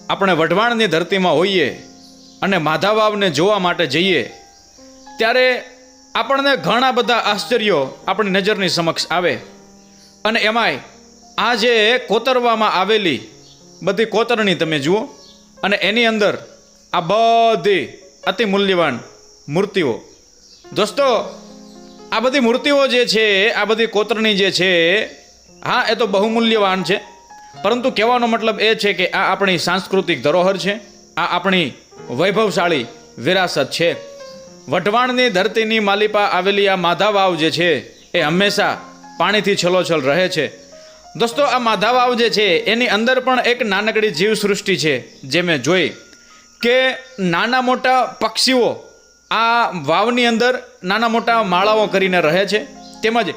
આપણે વઢવાણની ધરતીમાં હોઈએ અને માધાવાવને જોવા માટે જઈએ ત્યારે આપણને ઘણા બધા આશ્ચર્યો આપણી નજરની સમક્ષ આવે અને એમાંય આ જે કોતરવામાં આવેલી બધી કોતરણી તમે જુઓ અને એની અંદર આ બધી અતિ મૂલ્યવાન મૂર્તિઓ. દોસ્તો, આ બધી મૂર્તિઓ જે છે, આ બધી કોતરણી જે છે, હા એ તો બહુમૂલ્યવાન છે, પરંતુ કહેવાનો મતલબ એ છે કે આ આપણી સાંસ્કૃતિક ધરોહર છે, આ આપણી વૈભવશાળી વિરાસત છે. વઢવાણની ધરતીની માલિપા આવેલી આ માધાવાવ જે છે એ હંમેશા પાણીથી છલોછલ રહે છે. દોસ્તો, આ માધાવાવ જે છે એની અંદર પણ એક નાનકડી જીવસૃષ્ટિ છે જે મેં જોઈ કે નાના મોટા પક્ષીઓ આ વાવની અંદર નાના મોટા માળાઓ કરીને રહે છે. તેમજ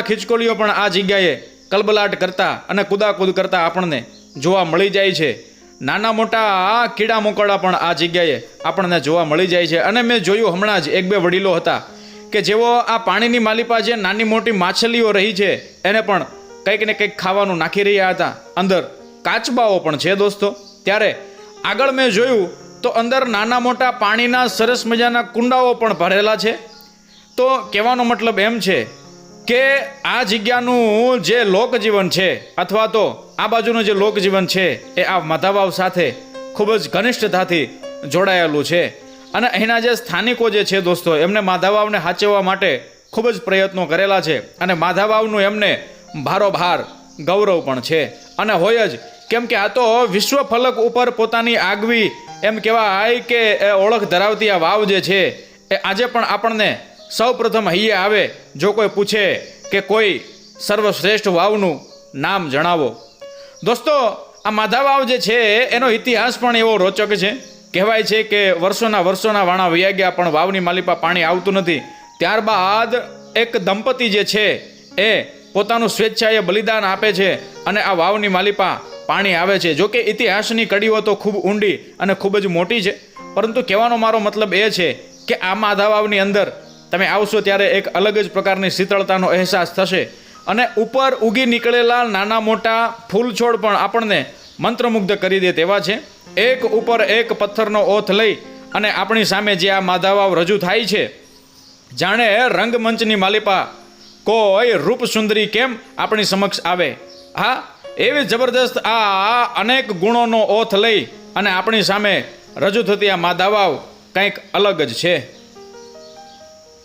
ખિચકોલીઓ પણ આ જગ્યાએ કલબલાટ કરતા અને કુદાકૂદ કરતા આપણને જોવા મળી જાય છે. નાના મોટા કીડા મોકળા પણ આ જગ્યાએ આપણને જોવા મળી જાય છે. અને મેં જોયું હમણાં જ એક બે વડીલો હતા કે જેઓ આ પાણીની માલિપા જે નાની મોટી માછલીઓ રહી છે એને પણ કંઈક ને કંઈક ખાવાનું નાખી રહ્યા હતા. અંદર કાચબાઓ પણ છે દોસ્તો. ત્યારે આગળ મેં જોયું તો અંદર નાના મોટા પાણીના સરસ મજાના કુંડાઓ પણ ભરેલા છે. તો કહેવાનો મતલબ એમ છે કે આ જગ્યાનું જે લોકજીવન છે અથવા તો આ બાજુનું જે લોકજીવન છે એ આ માધાવાવ સાથે ખૂબ જ ઘનિષ્ઠતાથી જોડાયેલું છે. અને અહીંના જે સ્થાનિકો જે છે દોસ્તો, એમને માધાવાવને સાચવવા માટે ખૂબ જ પ્રયત્નો કરેલા છે અને માધાવાવનું એમને ભારોભાર ગૌરવ પણ છે. અને હોય જ, કેમ કે આ તો વિશ્વ ફલક ઉપર પોતાની આગવી એમ કહેવાય કે ઓળખ ધરાવતી આ વાવ જે છે એ આજે પણ આપણને સૌ પ્રથમ હૈયે આવે જો કોઈ પૂછે કે કોઈ સર્વશ્રેષ્ઠ વાવનું નામ જણાવો. દોસ્તો, આ માધાવાવ જે છે એનો ઇતિહાસ પણ એવો રોચક છે. કહેવાય છે કે વર્ષોના વાણા વયા ગયા પણ વાવની માલિપા પાણી આવતું નથી. ત્યારબાદ એક દંપતી જે છે એ પોતાનું સ્વેચ્છાએ બલિદાન આપે છે અને આ વાવની માલિપા પાણી આવે છે. જો કે ઇતિહાસની કડીઓ તો ખૂબ ઊંડી અને ખૂબ જ મોટી છે, પરંતુ કહેવાનો મારો મતલબ એ છે કે આ માધાવાવની અંદર તમે આવશો ત્યારે એક અલગ જ પ્રકારની શીતળતાનો અહેસાસ થશે. અને ઉપર ઉગી નીકળેલા નાના મોટા ફૂલ છોડ પણ આપણને મંત્રમુગ્ધ કરી દે તેવા છે. એક ઉપર એક પથ્થરનો ઓથ લઈ અને આપણી સામે જે આ માધાવાવ રજૂ થાય છે, જાણે રંગમંચની માલિપા કોઈ રૂપ સુંદરી કેમ આપણી સમક્ષ આવે. હા, એવી જબરદસ્ત આ અનેક ગુણોનો ઓથ લઈ અને આપણી સામે રજૂ થતી આ માધાવાવ કંઈક અલગ જ છે.